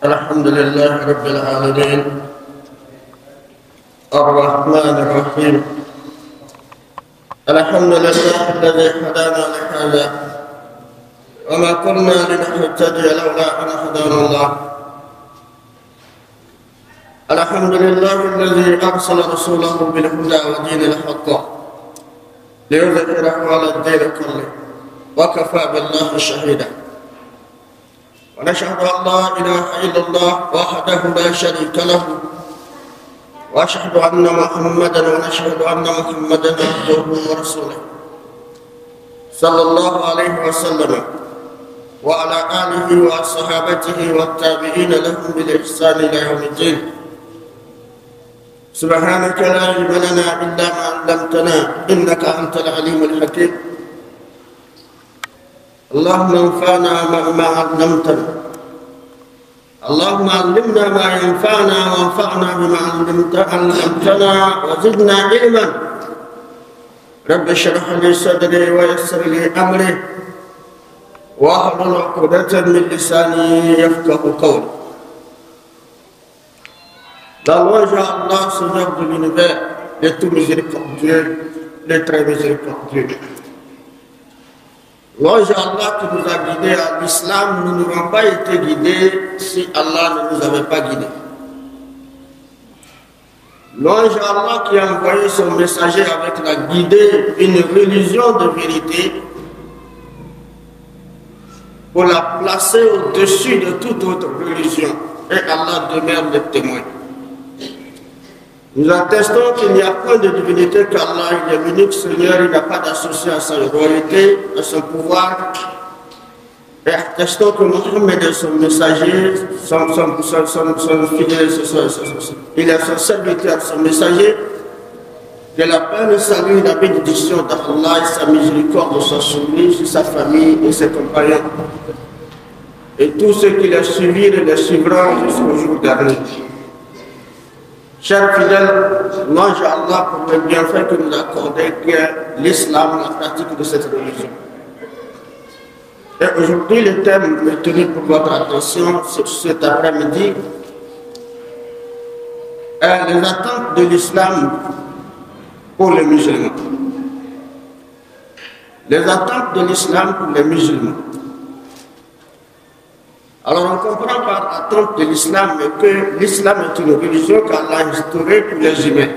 الحمد لله رب العالمين الرحمن الرحيم الحمد لله الذي هدانا لهذا وما كنا لنهتدي لولا أن هدانا الله الحمد لله الذي أرسل رسوله بالهدى ودين الحق ليظهره على الدين كله وكفى بالله شهيدا ونشهد أن لا إله إلا الله وحده لا شريك له وأشهد أن محمدا عبده ورسوله صلى الله عليه وسلم وعلى آله وصحابته والتابعين لهم بالإحسان إلى يوم الدين سبحانك لا علم لنا إلا ما علمتنا إنك أنت العليم الحكيم اللهم انفعنا ما علمتنا اللهم علمنا ما ينفعنا وانفعنا بما علمتنا وزدنا علما رب اشرح لي صدري ويسر لي أمري واحلل عقدة من لساني يفقه قولي. La louange à Allah, Seigneur de l'univers, le tout miséricordieux, le très miséricordieux. Louange à Allah qui nous a guidés à l'islam, nous n'aurions pas été guidés si Allah ne nous avait pas guidés. Louange à Allah qui a envoyé son messager avec la guidée, une religion de vérité, pour la placer au-dessus de toute autre religion. Et Allah demeure le témoin. Nous attestons qu'il n'y a point de divinité qu'Allah, il est l'unique Seigneur, il n'a pas d'associé à sa royauté, à son pouvoir. Et attestons que Mohammed est son messager, son fidèle, il est son serviteur, son messager. Que la paix, le salut, la bénédiction d'Allah et sa miséricorde soient sur lui, sur sa famille et ses compagnons. Et tous ceux qui les suivirent et les suivront jusqu'au jour dernier. Chers fidèles, louange à Allah pour le bienfait que nous accordez, qui est l'islam, la pratique de cette religion. Et aujourd'hui, le thème retenu pour votre attention cet après-midi est les attentes de l'islam pour les musulmans. Les attentes de l'islam pour les musulmans. Alors on comprend par attente de l'islam que l'islam est une religion qu'Allah a instaurée pour les humains.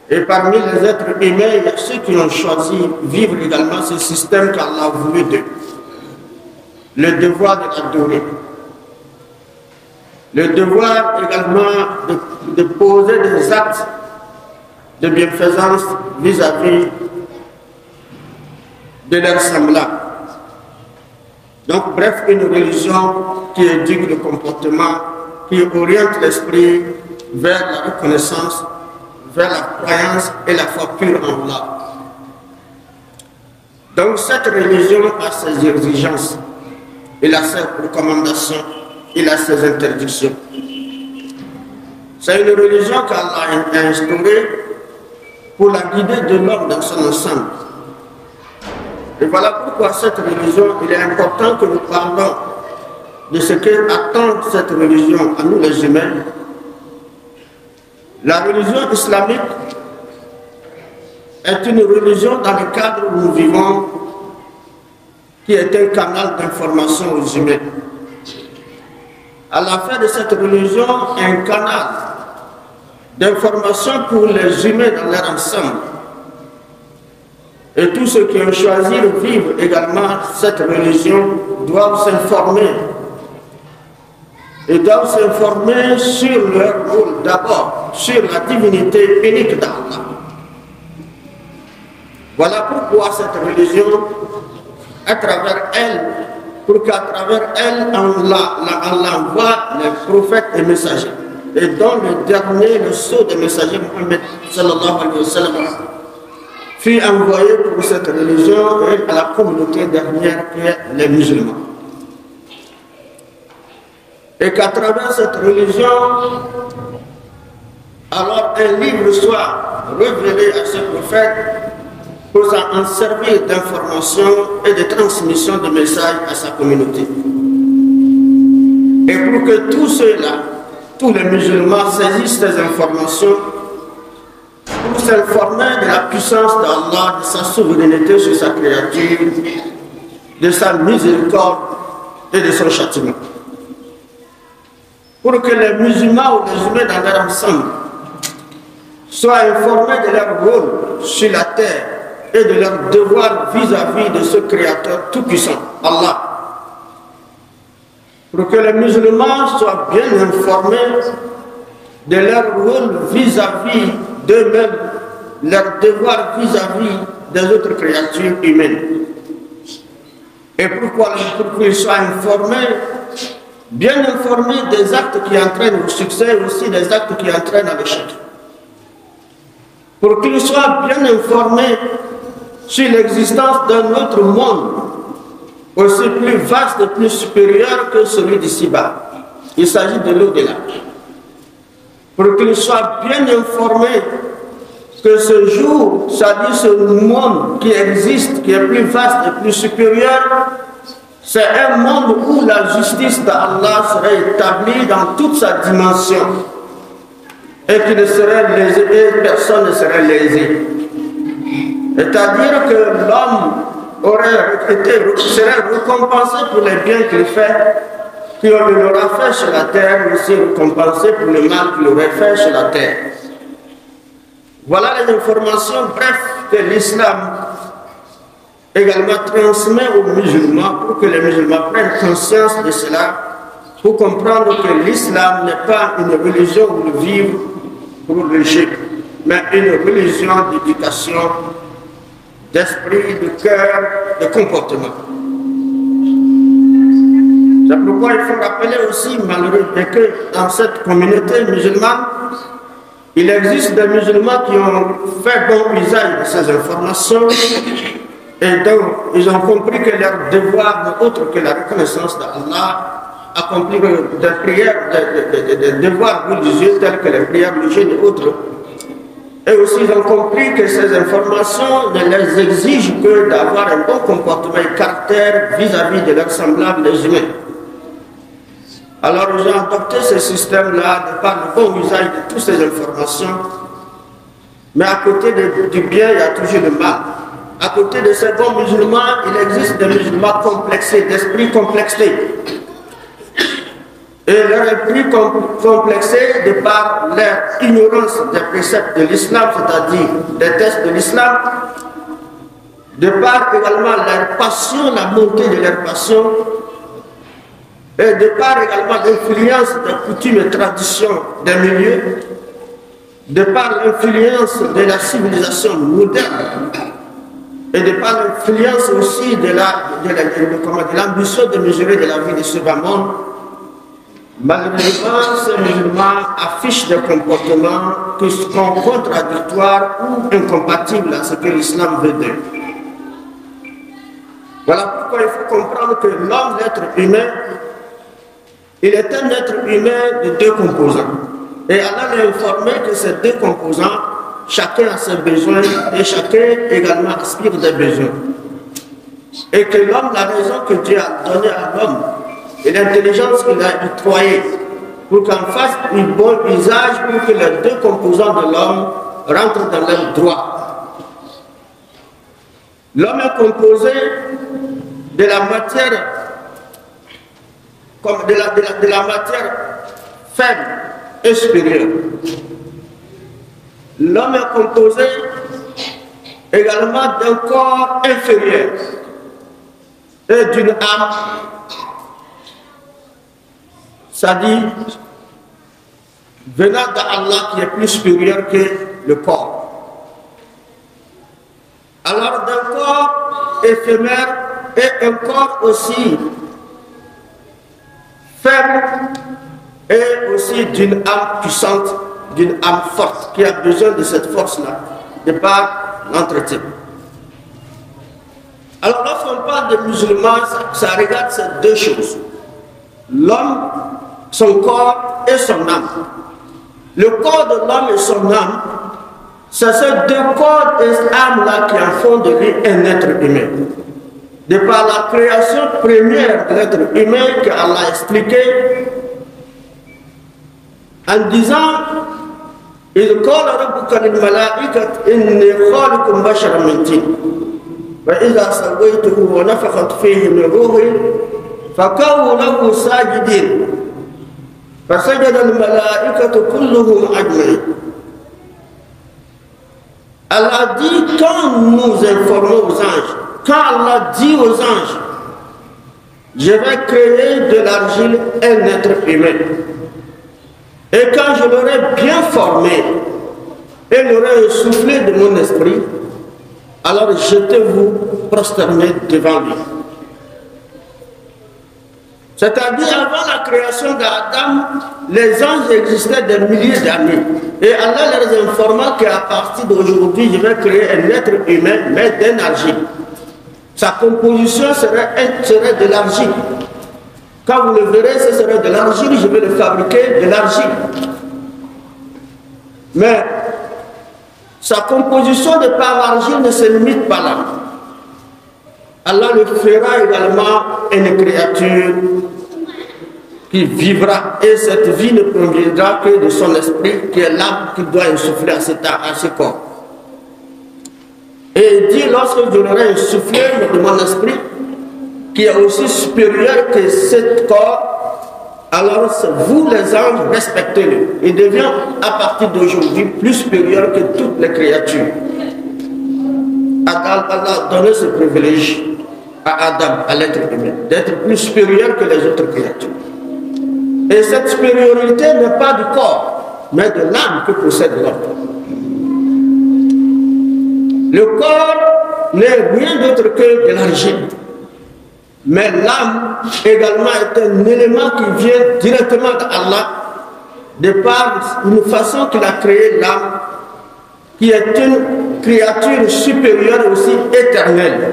Et parmi les êtres humains, il y a ceux qui ont choisi vivre également ce système qu'Allah a voulu d'eux. Le devoir de l'adorer. Le devoir également de poser des actes de bienfaisance vis-à-vis de leurs semblables. Donc, bref, une religion qui éduque le comportement, qui oriente l'esprit vers la reconnaissance, vers la croyance et la foi pure en Allah. Donc, cette religion a ses exigences, elle a ses recommandations, elle a ses interdictions. C'est une religion qu'Allah a instaurée pour la guider de l'homme dans son ensemble. Et voilà pourquoi cette religion, il est important que nous parlons de ce qu'attend cette religion à nous les humains. La religion islamique est une religion dans le cadre où nous vivons, qui est un canal d'information aux humains. Allah fait de cette religion un canal d'information pour les humains dans leur ensemble. Et tous ceux qui ont choisi de vivre également cette religion doivent s'informer. Ils doivent s'informer sur leur rôle d'abord, sur la divinité unique d'Allah. Voilà pourquoi cette religion, à travers elle, pour qu'à travers elle, Allah envoie les prophètes et messagers. Et dont le dernier, le sceau des messagers, Mohammed sallallahu alayhi wa sallam, fut envoyé pour cette religion et à la communauté dernière qui est les musulmans. Et qu'à travers cette religion, alors un livre soit révélé à ce prophète pour en servir d'information et de transmission de messages à sa communauté. que tous ceux-là, tous les musulmans saisissent ces informations pour s'informer de la puissance d'Allah, de sa souveraineté sur sa créature, de sa miséricorde et de son châtiment. Pour que les musulmans ou les humains dans leur ensemble soient informés de leur rôle sur la terre et de leur devoir vis-à-vis de ce Créateur tout-puissant, Allah. Pour que les musulmans soient bien informés de leur rôle vis-à-vis d'eux-mêmes, leur devoir vis-à-vis des autres créatures humaines. Et pour qu'ils soient informés, bien informés des actes qui entraînent au succès et aussi des actes qui entraînent à l'échec. Pour qu'ils soient bien informés sur l'existence d'un autre monde aussi plus vaste et plus supérieur que celui d'ici-bas. Il s'agit de l'au-delà. Pour qu'ils soient bien informés que ce jour, c'est-à-dire ce monde qui existe, qui est plus vaste et plus supérieur, c'est un monde où la justice d'Allah serait établie dans toute sa dimension et qui ne serait lésé, et personne ne serait lésé. C'est-à-dire que l'homme serait récompensé pour les biens qu'il fait, qu'il aura fait sur la terre, mais aussi récompensé pour le mal qu'il aurait fait sur la terre. Voilà les informations bref que l'islam également transmet aux musulmans pour que les musulmans prennent conscience de cela, pour comprendre que l'islam n'est pas une religion pour vivre pour le jeu, mais une religion d'éducation, d'esprit, de cœur, de comportement. C'est pourquoi il faut rappeler aussi, malheureusement, que dans cette communauté musulmane, il existe des musulmans qui ont fait bon usage de ces informations et donc ils ont compris que leur devoir n'est autre que la reconnaissance d'Allah, accomplir des prières, des devoirs religieux tels que les prières religieuses et autres. Et aussi ils ont compris que ces informations ne les exigent que d'avoir un bon comportement et caractère vis-à-vis de leurs semblables, les humains. Alors ils ont adopté ce système-là de par le bon usage de toutes ces informations. Mais à côté du bien, il y a toujours le mal. À côté de ces bons musulmans, il existe des musulmans complexés, d'esprit complexé. Et leur esprit complexé de par leur ignorance des préceptes de l'islam, c'est-à-dire des textes de l'islam, de par également leur passion, la montée de leur passion, et de par également l'influence des coutumes et traditions des milieux, de par l'influence de la civilisation moderne, et de par l'influence aussi de l'ambition de mesurer de la vie de ce bas monde, malheureusement, ces musulmans affichent des comportements qui sont contradictoires ou incompatibles à ce que l'islam veut d'eux. Voilà pourquoi il faut comprendre que l'homme, l'être humain, il est un être humain de deux composants. Et Allah a informé que ces deux composants, chacun a ses besoins et chacun également aspire des besoins. Et que l'homme, la raison que Dieu a donnée à l'homme et l'intelligence qu'il a octroyée pour qu'on fasse un bon usage pour que les deux composants de l'homme rentrent dans leur droit. L'homme est composé de la matière comme de la matière faible et supérieure. L'homme est composé également d'un corps inférieur et d'une âme, c'est-à-dire venant d'Allah qui est plus supérieur que le corps. Alors d'un corps éphémère et un corps aussi faible et aussi d'une âme puissante, d'une âme forte qui a besoin de cette force-là, de par l'entretien. Alors lorsqu'on parle de musulmans, ça regarde ces deux choses. L'homme, son corps et son âme. Le corps de l'homme et son âme, c'est ces deux corps et âmes-là qui en font de lui un être humain. De par la création première de l'être humain qu'Allah a expliqué, en disant إذ قال ربك للملائكة إني خالق بشرا من طين فإذا سويته ونفخت فيه من روحي فكونوا له ساجدين فسجد الملائكة كلهم أجمعين. Allah dit, quand nous informons aux anges, quand Allah dit aux anges, je vais créer de l'argile un être humain. Et quand je l'aurai bien formé et l'aurai soufflé de mon esprit, alors jetez-vous prosterner devant lui. C'est-à-dire, avant la création d'Adam, les anges existaient des milliers d'années. Et Allah leur informa qu'à partir d'aujourd'hui, je vais créer un être humain, mais d'un argile. Sa composition serait de l'argile. Quand vous le verrez, ce serait de l'argile, je vais le fabriquer de l'argile. Mais sa composition de par l'argile ne se limite pas là. Allah le fera également une créature qui vivra, et cette vie ne proviendra que de son esprit, qui est l'âme qui doit insuffler à ce corps. Et il dit, lorsque je l'aurai insufflé de mon esprit, qui est aussi supérieur que ce corps, alors vous les anges, respectez-le. Il devient à partir d'aujourd'hui plus supérieur que toutes les créatures. Allah a donné ce privilège à Adam, à l'être humain, d'être plus supérieur que les autres créatures. Et cette supériorité n'est pas du corps, mais de l'âme que possède l'homme. Le corps n'est rien d'autre que de l'argile. Mais l'âme également est un élément qui vient directement d'Allah, de par une façon qu'il a créé l'âme, qui est une créature supérieure et aussi éternelle.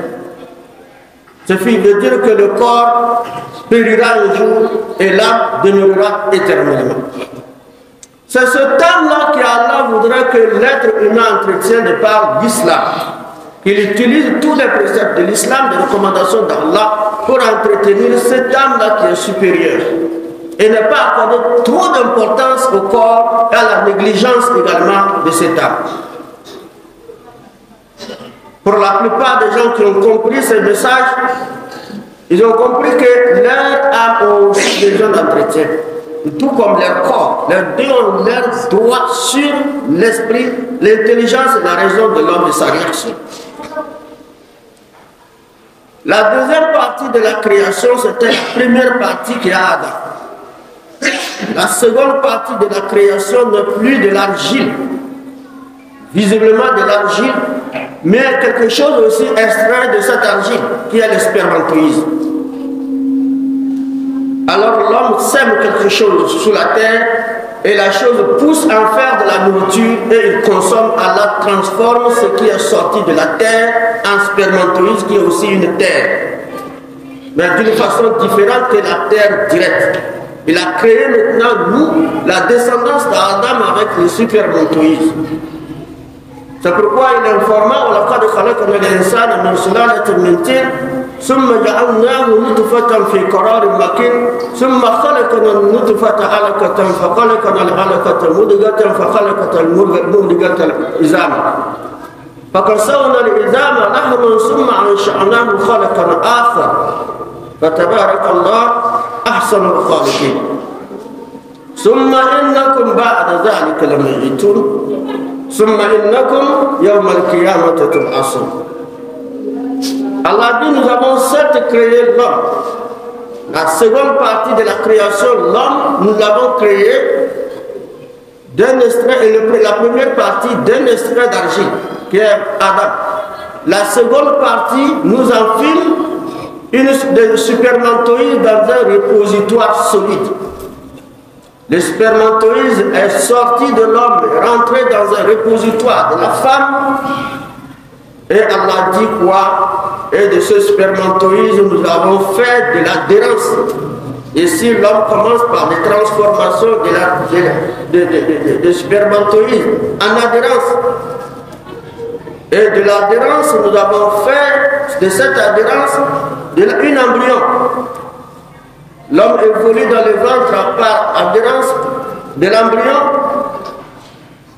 Ceci veut dire que le corps périra un jour et l'âme demeurera éternellement. C'est ce terme-là qu'Allah voudrait que l'être humain entretienne de par l'islam. Il utilise tous les préceptes de l'islam, des recommandations d'Allah, pour entretenir cette âme-là qui est supérieure. Et ne pas accorder trop d'importance au corps et à la négligence également de cette âme. Pour la plupart des gens qui ont compris ce message, ils ont compris que leur âme a aussi besoin d'entretien. Tout comme leur corps, leurs deux ont leur droit sur l'esprit, l'intelligence et la raison de l'homme et sa réaction. La deuxième partie de la création, c'était la première partie qui a Adam. La seconde partie de la création n'est plus de l'argile, visiblement de l'argile, mais quelque chose aussi extrait de cette argile, qui est le spermatozoïde. Alors l'homme sème quelque chose sous la terre, et la chose pousse en faire de la nourriture, et il consomme, Allah transforme ce qui est sorti de la terre en spermatozoïde, qui est aussi une terre, mais d'une façon différente que la terre directe. Il a créé maintenant, nous, la descendance d'Adam avec le spermatozoïde. C'est pourquoi il informa وَلَقَدْ خَلَقْنَا الْإِنسَانَ مِنْ سُلَالَةٍ مِنْ طِينٍ ثُمَّ جَعَلْنَاهُ نُطْفَةً فِي قَرَارٍ مَكِينٍ ثُمَّ خَلَقْنَا النُّطْفَةَ عَلَقَةً فَخَلَقْنَا الْعَلَقَةَ مُضْغَةً فَخَلَقْنَا الْمُضْغَةَ عِظَامًا فَكَسَوْنَا الْعِظَامَ لَحْمًا ثُمَّ أَنشَأْنَاهُ خَلْقًا آخَرَ فَتَبَارَكَ اللَّهُ أَحْسَنُ الْخَالِقِينَ ثُمَّ إِنَّكُمْ بَعْدَ ذَلِكَ لَمَيِّتُونَ ثم إنكم يوم القيامة تبعثون. Allah dit, nous avons certes créé l'homme. La seconde partie de la création, l'homme, nous l'avons créé d'un extrait, et la première partie d'un extrait d'argile, qui est Adam. La seconde partie nous enfile des spermatozoïdes dans un repositoire solide. Le spermatozoïde est sorti de l'homme, rentré dans un repositoire de la femme, et Allah dit quoi? Et de ce spermatozoïde, nous avons fait de l'adhérence. Et si l'homme commence par des transformations de spermatozoïde en adhérence, et de l'adhérence, nous avons fait de cette adhérence une embryon. L'homme évolue dans le ventre par adhérence de l'embryon,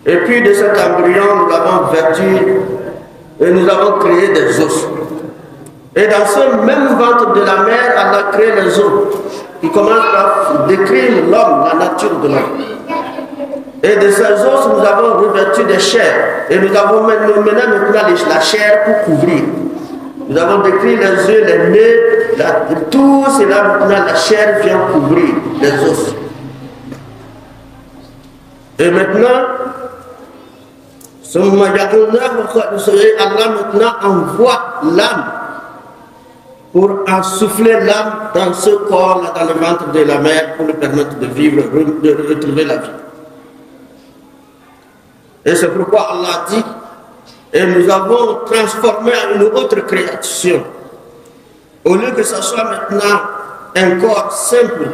et puis de cet embryon, nous l'avons vêtu et nous avons créé des os. Et dans ce même ventre de la mère, Allah a créé les os qui commencent à décrire l'homme, la nature de l'homme. Et de ces os, nous avons revêtu des chairs. Et nous avons maintenant la chair pour couvrir. Nous avons décrit les yeux, les nez, tout cela maintenant, la chair vient couvrir les os. Et maintenant, Allah maintenant envoie l'âme pour insouffler l'âme dans ce corps, dans le ventre de la mère, pour lui permettre de vivre, de retrouver la vie. Et c'est pourquoi Allah dit, et nous avons transformé en une autre création. Au lieu que ce soit maintenant un corps simple,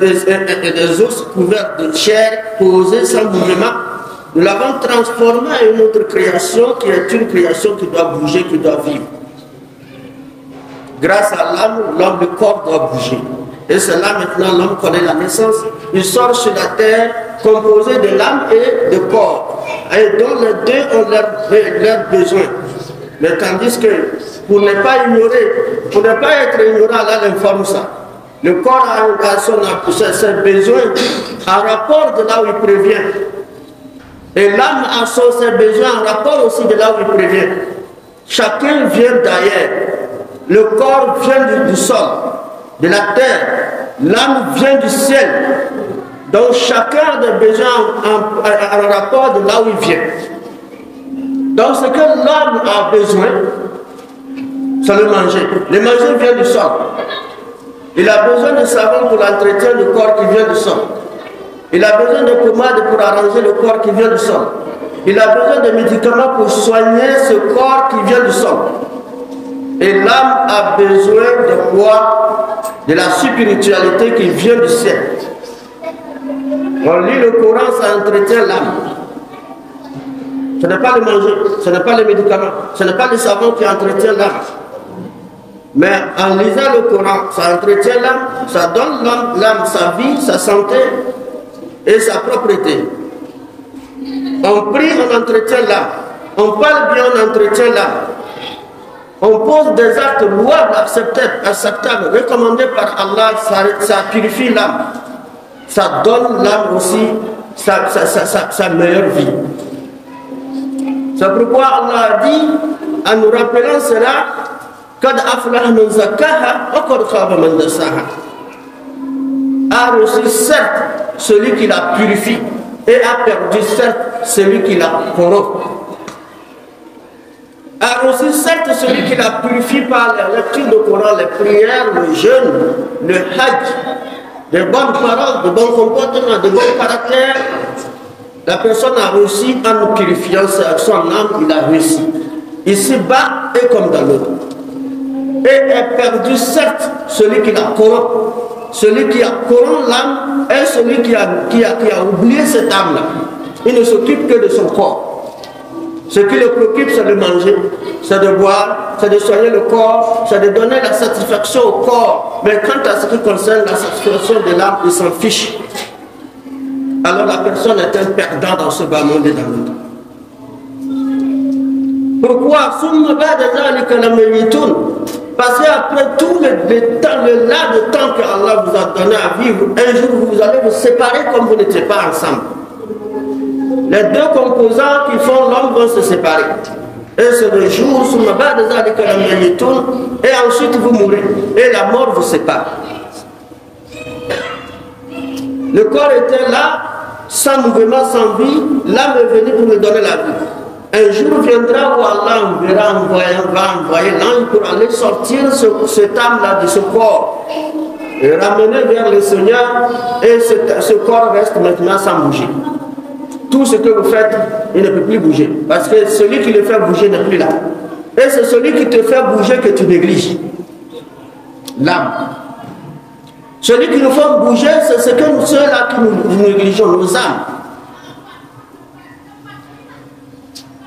et des os couverts de chair, posés sans mouvement, nous l'avons transformé en une autre création qui est une création qui doit bouger, qui doit vivre. Grâce à l'âme, le corps doit bouger. Et c'est là maintenant l'homme connaît la naissance. Il sort sur la terre composé de l'âme et de corps. Et dont les deux ont leurs besoins. Mais tandis que pour ne pas ignorer, pour ne pas être ignorant, Allah informe ça. Le corps a ses besoins en rapport de là où il prévient. Et l'âme a ses besoins en rapport aussi de là où il prévient. Chacun vient d'ailleurs. Le corps vient du sol, de la terre. L'âme vient du ciel. Donc chacun a des besoins en rapport de là où il vient. Donc ce que l'âme a besoin, c'est le manger. Le manger vient du sol. Il a besoin de savon pour l'entretien du corps qui vient du sol. Il a besoin de pommade pour arranger le corps qui vient du sol. Il a besoin de médicaments pour soigner ce corps qui vient du sol. Et l'âme a besoin de quoi? De la spiritualité qui vient du ciel. On lit le Coran, ça entretient l'âme. Ce n'est pas le manger, ce n'est pas les médicaments, ce n'est pas le savon qui entretient l'âme. Mais en lisant le Coran, ça entretient l'âme, ça donne l'âme sa vie, sa santé et sa propreté. On prie, on entretient l'âme. On parle bien, on entretient l'âme. On pose des actes louables, acceptables, recommandés par Allah, ça purifie l'âme. Ça donne l'âme aussi sa meilleure vie. C'est pourquoi Allah a dit, en nous rappelant cela, Kad aflah man zakaha, wa qad khaba man dassaha. A reçu certes celui qui la purifie et a perdu certes celui qui la corrompt. A reçu certes celui qui la purifie par la lecture du Coran, les prières, le jeûne, le hajj, de bonnes paroles, de bons comportements, de bons caractères. La personne a réussi en purifiant son âme, il a réussi. Ici-bas et comme dans l'autre. Et est perdu certes celui qui la corrompt. Celui qui a corrompt l'âme est celui qui a oublié cette âme-là. Il ne s'occupe que de son corps. Ce qui le préoccupe, c'est de manger, c'est de boire, c'est de soigner le corps, c'est de donner la satisfaction au corps. Mais quant à ce qui concerne la satisfaction de l'âme, il s'en fiche. Alors la personne est un perdant dans ce bas monde et dans l'autre. Pourquoi? Parce qu'après tout le laps de temps que Allah vous a donné à vivre, un jour vous allez vous séparer comme vous n'étiez pas ensemble. Les deux composants qui font l'homme vont se séparer. Et c'est le jour, et ensuite vous mourrez. Et la mort vous sépare. Le corps était là, sans mouvement, sans vie. L'âme est venue pour lui donner la vie. Un jour viendra où Allah va envoyer l'ange pour aller sortir cette âme-là de ce corps et ramener vers le Seigneur, et ce corps reste maintenant sans bouger. Tout ce que vous faites, il ne peut plus bouger, parce que celui qui le fait bouger n'est plus là. Et c'est celui qui te fait bouger que tu négliges. L'âme. Celui qui nous fait bouger, c'est ceux-là que nous négligeons, nos âmes.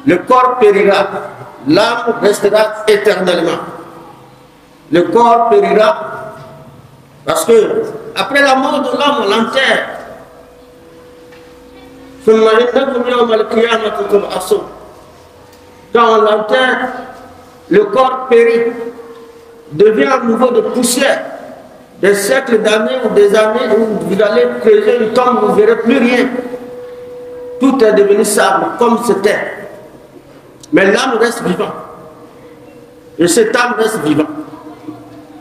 Le corps périra, l'âme restera éternellement. Le corps périra parce que après la mort de l'homme, on l'enterre. Quand on l'enterre, le corps périt, devient à nouveau de poussière. Des siècles d'années ou des années où vous allez creuser une tombe, vous ne verrez plus rien. Tout est devenu sable, comme c'était. Mais l'âme reste vivante. Et cette âme reste vivante.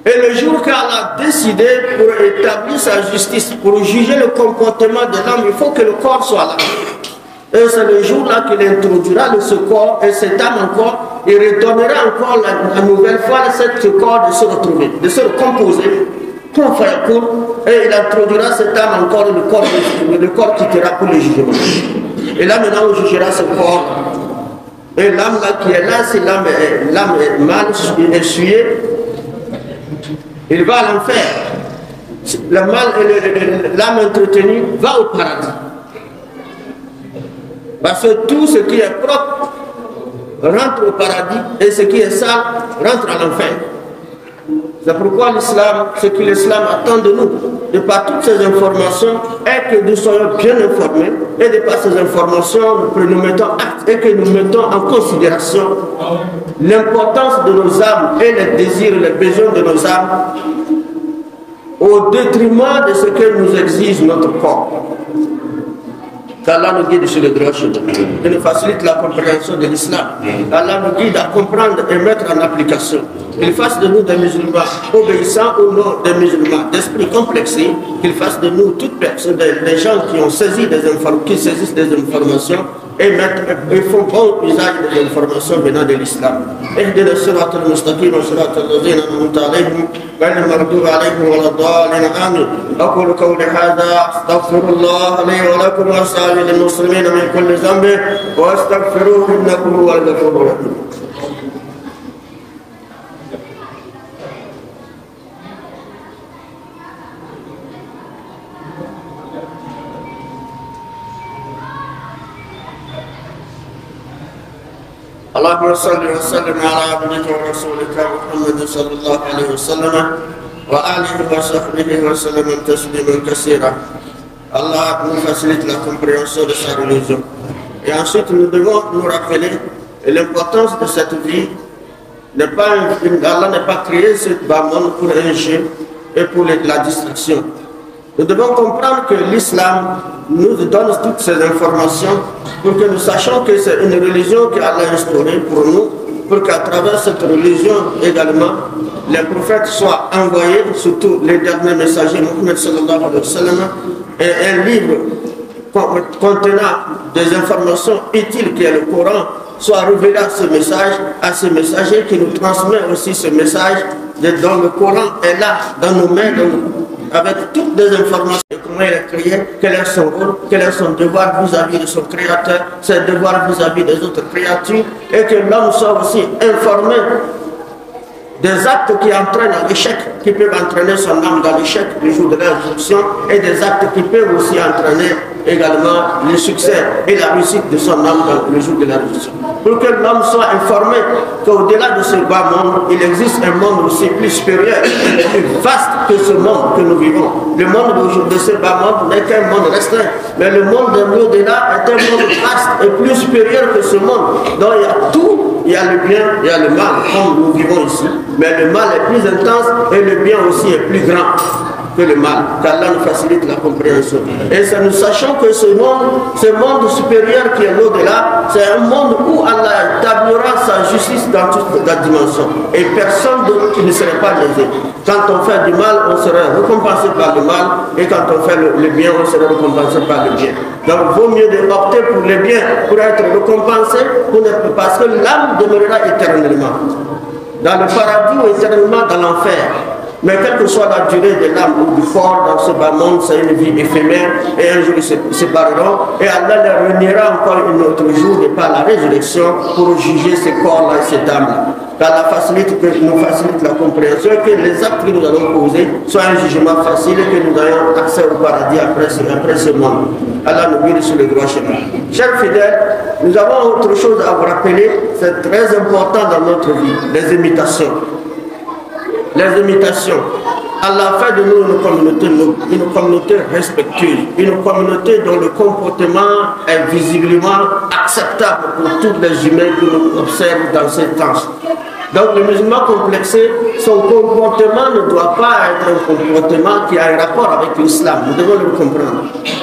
Et le jour qu'Allah a décidé pour établir sa justice, pour juger le comportement de l'âme, il faut que le corps soit là. Et c'est le jour-là qu'il introduira ce corps et cette âme encore, il redonnera encore la nouvelle fois ce corps de se retrouver, de se recomposer. Et il introduira cette âme encore, le corps quittera pour le jugement. Et là maintenant on jugera ce corps. Et l'âme là qui est là, c'est l'âme est mal essuyée. Il va à l'enfer. L'âme entretenue va au paradis. Parce que tout ce qui est propre rentre au paradis et ce qui est sale rentre à l'enfer. C'est pourquoi l'islam, ce que l'islam attend de nous, de par toutes ces informations, est que nous soyons bien informés et de par ces informations, que nous mettons acte et que nous mettons en considération l'importance de nos âmes et les désirs, les besoins de nos âmes au détriment de ce que nous exige notre corps. Qu'Allah nous guide sur le droit chemin et nous facilite la compréhension de l'islam. Allah nous guide à comprendre et mettre en application. Qu'il fasse de nous des musulmans obéissants ou non des musulmans d'esprit complexé. Qu'il fasse de nous toutes personnes, des gens qui ont saisi qui saisissent des informations et font bon usage des informations venant de l'islam. اهدنا الصراط المستقيم صراط الذين أنعمت عليهم غير المغضوب عليهم ولا الضالين آمين. أقول قولي هذا أستغفر الله لي ولكم وسائر المسلمين من كل ذنب واستغفروه إنه هو الغفور الرحيم. اللهم صل وسلم على عبدك ورسولك محمد صلى الله عليه وسلم وآله وصحبه وسلم تسليما كثيرا. Allah nous facilite la compréhension de sa religion. Et ensuite, nous devons nous rappeler l'importance de cette vie. Allah n'a pas créé ce bas monde pour un jeu et pour la distraction. Nous devons comprendre que l'islam nous donne toutes ces informations pour que nous sachions que c'est une religion qu'Allah a instaurée pour nous, pour qu'à travers cette religion également, les prophètes soient envoyés, surtout les derniers messagers, Mohammed sallallahu alayhi wa sallam, et un livre contenant des informations utiles qui est le Coran, soit révélé à ce messager qui nous transmet aussi ce message dont le Coran est là, dans nos mains, avec toutes les informations, comment il est créé, quel est son rôle, quel est son devoir vis-à-vis de son créateur, ses devoirs vis-à-vis des autres créatures, et que l'homme soit aussi informé des actes qui entraînent à l'échec, qui peuvent entraîner son âme dans l'échec le jour de la résurrection, et des actes qui peuvent aussi entraîner également le succès et la réussite de son âme dans le jour de la résurrection. Pour que l'homme soit informé qu'au-delà de ce bas monde, il existe un monde aussi plus supérieur et plus vaste que ce monde que nous vivons. Le monde de ce bas monde n'est qu'un monde restreint, mais le monde de l'au-delà est un monde vaste et plus supérieur que ce monde. Donc il y a tout, il y a le bien, il y a le mal, comme nous vivons ici. Mais le mal est plus intense et le bien aussi est plus grand que le mal, qu'Allah nous facilite la compréhension. Et ça, nous sachons que ce monde supérieur qui est l'au-delà, c'est un monde où Allah établira sa justice dans toute la dimension. Et personne d'autre qui ne serait pas lésé. Quand on fait du mal, on serait récompensé par le mal, et quand on fait le bien, on serait récompensé par le bien. Donc il vaut mieux opter pour le bien, pour être récompensé, parce que l'âme demeurera éternellement dans le paradis ou éternellement dans l'enfer. Mais quelle que soit la durée de l'âme ou du corps dans ce bas monde, c'est une vie éphémère et un jour ils se sépareront et Allah les réunira encore un autre jour de par la résurrection pour juger ces corps-là et cette âme-là. Allah nous facilite la compréhension et que les actes que nous allons poser soient un jugement facile et que nous ayons accès au paradis après ce monde. Allah nous guide sur le droit chemin. Chers fidèles, nous avons autre chose à vous rappeler, c'est très important dans notre vie, les imitations. les imitations. Allah fait de nous une communauté respectueuse, une communauté dont le comportement est visiblement acceptable pour tous les humains que nous observons dans ces temps. Donc le musulman complexé, son comportement ne doit pas être un comportement qui a un rapport avec l'islam. Nous devons le comprendre.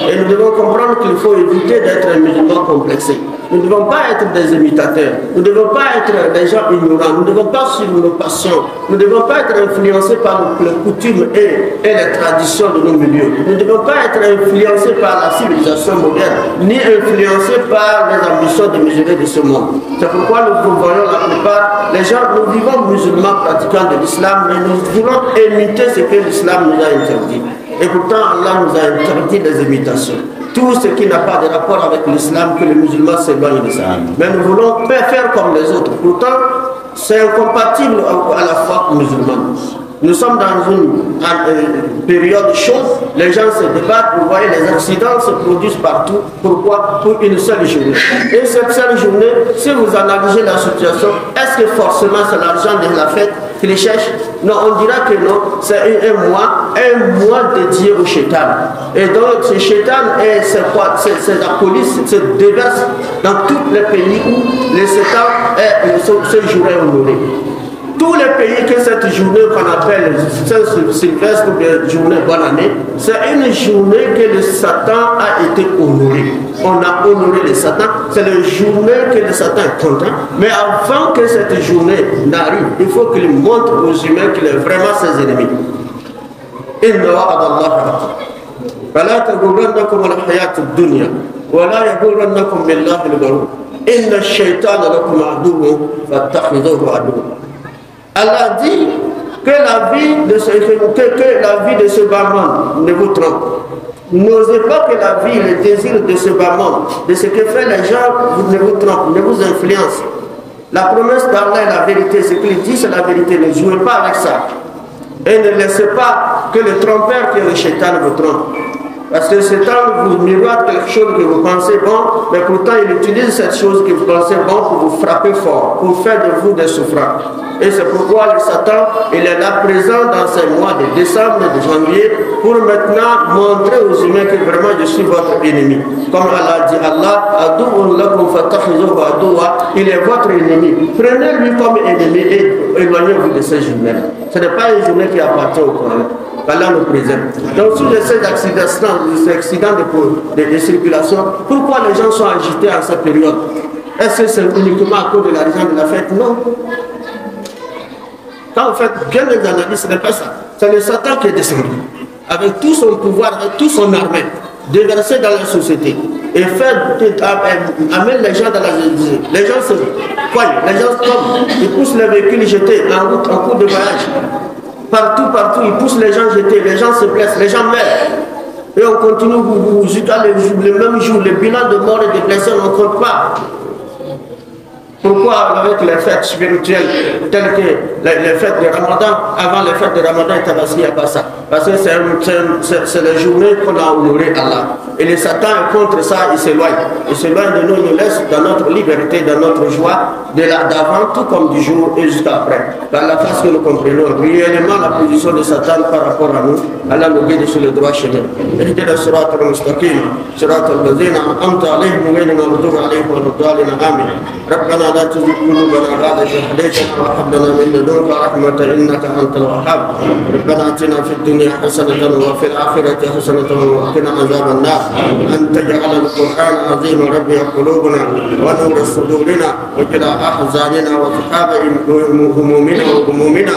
Et nous devons comprendre qu'il faut éviter d'être un musulman complexé. Nous ne devons pas être des imitateurs. Nous ne devons pas être des gens ignorants. Nous ne devons pas suivre nos passions. Nous ne devons pas être influencés par les coutumes et les traditions de nos milieux. Nous ne devons pas être influencés par la civilisation moderne, ni influencés par les ambitions de mesurer de ce monde. C'est pourquoi nous voyons la plupart, les gens, nous vivons musulmans pratiquants de l'islam, mais nous voulons imiter ce que l'islam nous a interdit. Et pourtant, Allah nous a interdit des imitations. Tout ce qui n'a pas de rapport avec l'islam, que les musulmans s'éloignent de ça. Mais nous voulons faire comme les autres. Pourtant, c'est incompatible à la foi musulmane. Nous sommes dans une période chaude, les gens se débattent, vous voyez, les accidents se produisent partout. Pourquoi? Pour une seule journée. Et cette seule journée, si vous analysez la situation, est-ce que forcément c'est l'argent de la fête qu'ils cherchent? Non, on dira que non, c'est un mois dédié au shaitan. Et donc ce shaitan, c'est quoi? C'est la police se déverse dans tous les pays où le shaitan ce jour est honoré. Tous les pays que cette journée qu'on appelle Saint-Sylvestre ou bien journée bonne année, c'est une journée que le Satan a été honoré. On a honoré le Satan, c'est la journée que le Satan est content. Mais avant que cette journée n'arrive, il faut qu'il montre aux humains qu'il est vraiment ses ennemis. Inna wa'adallahi fala taghurrannakum al-hayatu ad-dunya wa la yaghurrannakum billahi al-ghurur. Inna ash-shaytana lakum aduwwun fattakhidhuhu aduwwan. Allah dit que la vie de ce bas monde ne vous trompe. N'osez pas que la vie, le désir de ce bas monde, de ce que fait les gens, ne vous trompe, ne vous influence. La promesse d'Allah est la vérité. Ce qu'il dit, c'est la vérité. Ne jouez pas avec ça. Et ne laissez pas que le trompeur, que le shaitan vous trompe. Parce que le shaitan vous miroite quelque chose que vous pensez bon, mais pourtant il utilise cette chose que vous pensez bon pour vous frapper fort, pour faire de vous des souffrants. Et c'est pourquoi le Satan, il est là présent dans ces mois de décembre et de janvier pour maintenant montrer aux humains que vraiment je suis votre ennemi. Comme Allah dit, il est votre ennemi. Prenez-lui comme ennemi et éloignez-vous de ces journées. Ce n'est pas une journée qui appartient au Coran. Allah nous préserve. Donc, sur ces accidents de circulation, pourquoi les gens sont agités à cette période? Est-ce que c'est uniquement à cause de l'argent de la fête? Non. Quand vous faites bien les analyses, ce n'est pas ça. C'est le Satan qui est descendu, avec tout son pouvoir, avec toute son armée, déversé dans la société, et amène les gens dans la vie. Les gens se poignent, les gens tombent, ils poussent les véhicules jetés en route, en cours de voyage. Partout, ils poussent les gens jetés, les gens se blessent, les gens meurent. Et on continue, vous le même jour, le bilan de morts et de blessés, on ne compte pas. Pourquoi avec les fêtes spirituelles telles que les fêtes de Ramadan, avant les fêtes de Ramadan, il n'y a pas ça? Parce que c'est la journée qu'on a honoré Allah. Et le Satan est contre ça, il s'éloigne. Il s'éloigne de nous, il nous laisse dans notre liberté, dans notre joie, d'avant, tout comme du jour et jusqu'à après. Dans la face que nous comprenons réellement la position de Satan par rapport à nous, Allah nous guide sur le droit chemin. اهدنا الصراط المستقيم صراط الذين أنعمت عليهم غير المغضوب عليهم ولا الضالين آمين. ربنا لا تزغ قلوبنا بعد إذ هديتنا وهب لنا من لدنك رحمة إنك أنت الوهاب. ربنا آتنا في الدنيا حسنة وفي الآخرة حسنة وقنا عذاب النار. أن تجعل القرآن عظيم ربيع قلوبنا ونور صدورنا وجلاء أحزاننا وذهاب همومنا وغمومنا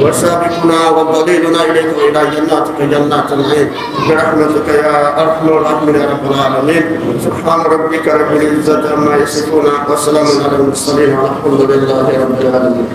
وسابقنا وضليلنا إليك وإلى جناتك جنات النعيم برحمتك يا أرحم الراحمين يا رب العالمين. سبحان ربك رب العزة عما يصفون وسلام على المرسلين والحمد لله رب العالمين.